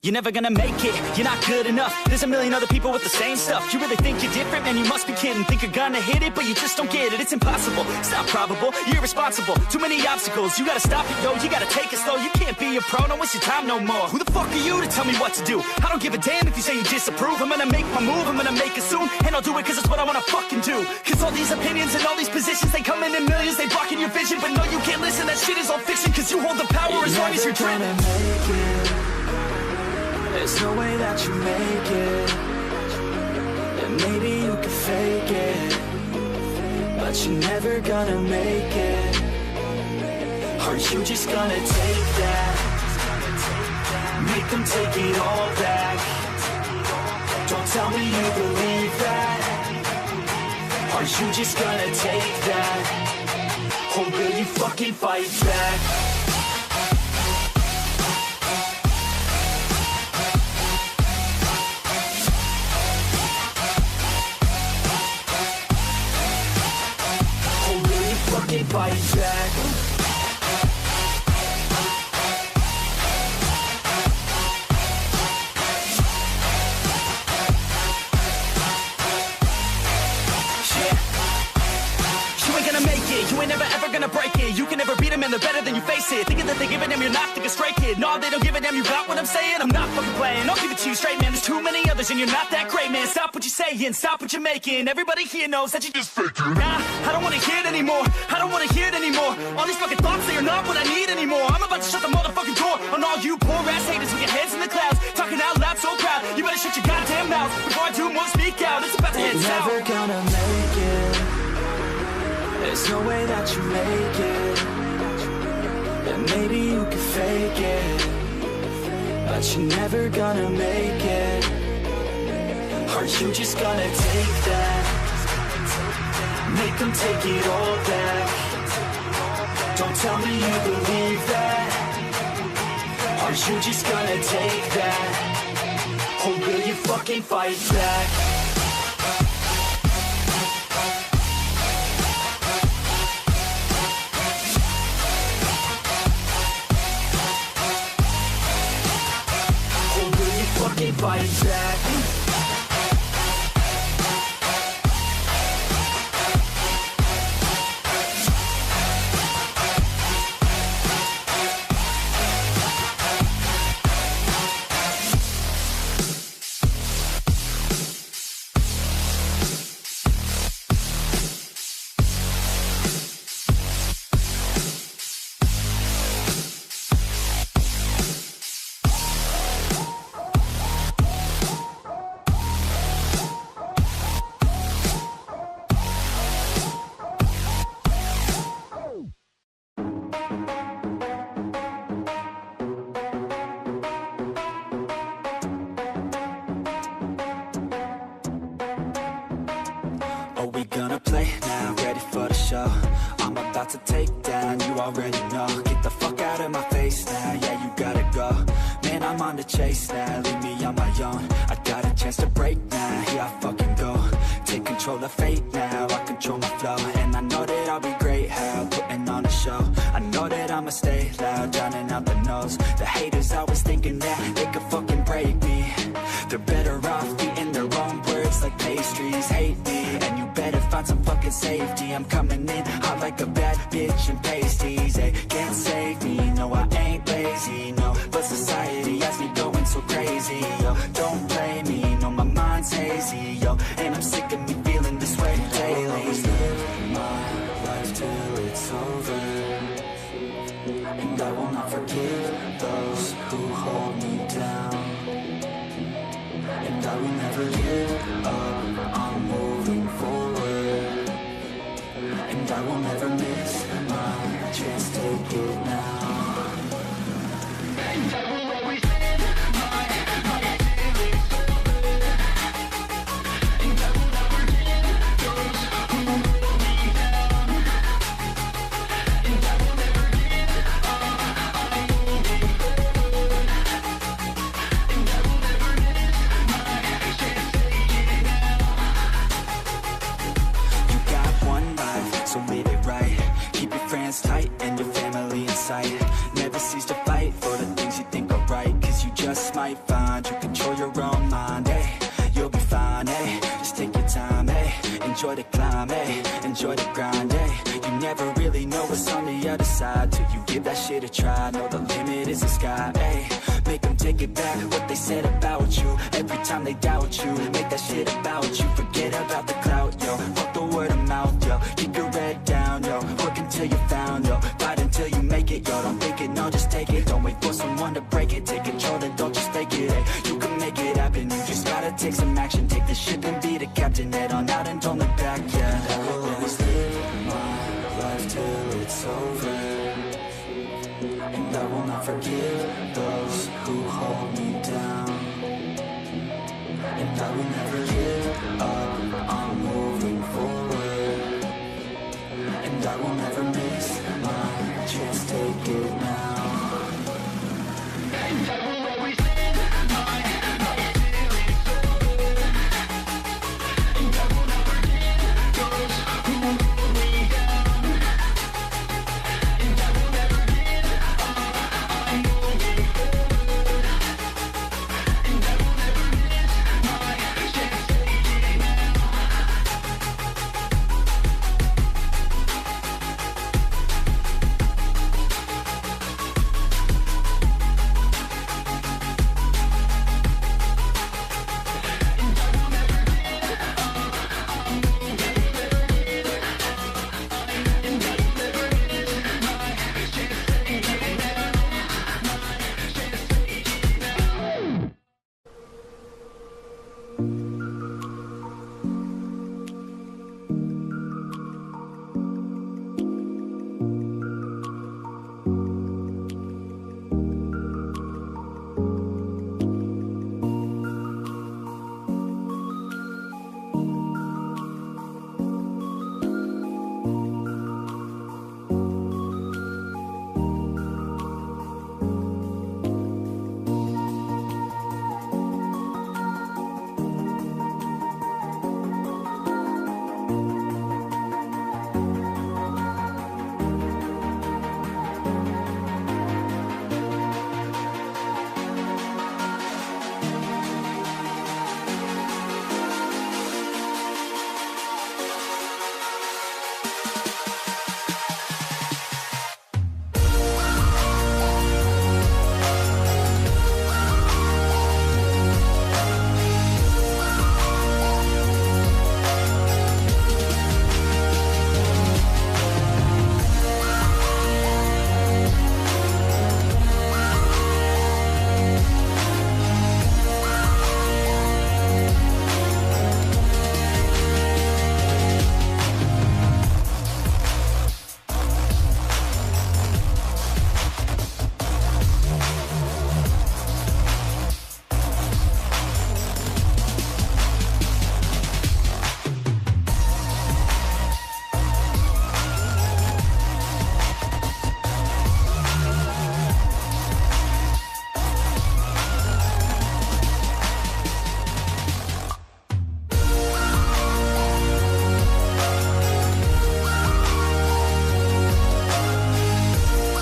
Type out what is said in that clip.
You're never gonna make it, you're not good enough. There's a million other people with the same stuff. You really think you're different? Man, you must be kidding. Think you're gonna hit it, but you just don't get it. It's impossible, it's not probable, you're irresponsible. Too many obstacles, you gotta stop it, yo. You gotta take it slow, you can't be a pro. Don't waste your time no more. Who the fuck are you to tell me what to do? I don't give a damn if you say you disapprove. I'm gonna make my move, I'm gonna make it soon. And I'll do it cause it's what I wanna fucking do. Cause all these opinions and all these positions, they come in millions, they blocking your vision. But no, you can't listen, that shit is all fiction. Cause you hold the power as long as you're dreaming. There's no way that you make it. And maybe you can fake it, but you're never gonna make it. Are you just gonna take that? Make them take it all back. Don't tell me you believe that. Are you just gonna take that? Or will you fucking fight back? Fight back. You ain't gonna make it, you ain't never ever gonna break it. You can never beat them and they're better than you face it. Thinking that they give a damn, you're not thinking straight, kid. No, they don't give a damn, you got what I'm saying? I'm not fucking playing, I'll give it to you straight, man. There's too many others and you're not that great, man. Stop what you're saying, stop what you're making. Everybody here knows that you just faking. Nah, I don't wanna hear it anymore, I don't wanna hear it anymore. All these fucking thoughts, they are not what I need anymore. I'm about to shut the motherfucking door on all you poor ass haters with your heads in the clouds, talking out loud so proud. You better shut your goddamn mouth before I do more speak out. It's about to head south. Never gonna make it. There's no way that you make it. And maybe you can fake it, but you're never gonna make it. Are you just gonna take that? Make them take it all back. Don't tell me you believe that. Are you just gonna take that? Or will you fucking fight back? Fight back. To take down, you already know. Get the fuck out of my face now, yeah, you gotta go. Man, I'm on the chase now, leave me on my own. I got a chance to break now, here I fucking go. Take control of fate now, I control my flow. And I know that I'll be great, how putting on a show. I know that I'ma stay loud, drowning out the noise. The haters always thinking that they could fucking break me. They're better off eating their own words like pastries. Hate me, and you better find some fucking safety. I'm coming in hot like a bad bitch and pasties. They can't save me, no I ain't lazy, no. But society has me going so crazy, yo. Don't blame me, no my mind's hazy, yo. And I'm sick of me feeling this way daily. I'll always live my life till it's over, and I will not forgive those who hold me down. And I will never give up, I'm moving forward. And I will never miss my chance just might find you control your own mind, hey. You'll be fine, hey. Just take your time, hey. Enjoy the climb, hey. Enjoy the grind, hey. You never really know what's on the other side till you give that shit a try. Know the limit is the sky, hey. Make them take it back, what they said about you. Every time they doubt you, make that shit about you. Forget about the clout, yo. Fuck the word of mouth, yo. Keep your head down, yo. Work until you're found, yo. Fight until you make it, yo. Don't think it, no, just take it. Don't wait for someone to break it. Take control and don't just fake it, hey. You can make it happen, you just gotta take some action. Take the ship and be the captain. Head on out and don't look back, yeah. I will always live my life till it's over, and I will not forgive those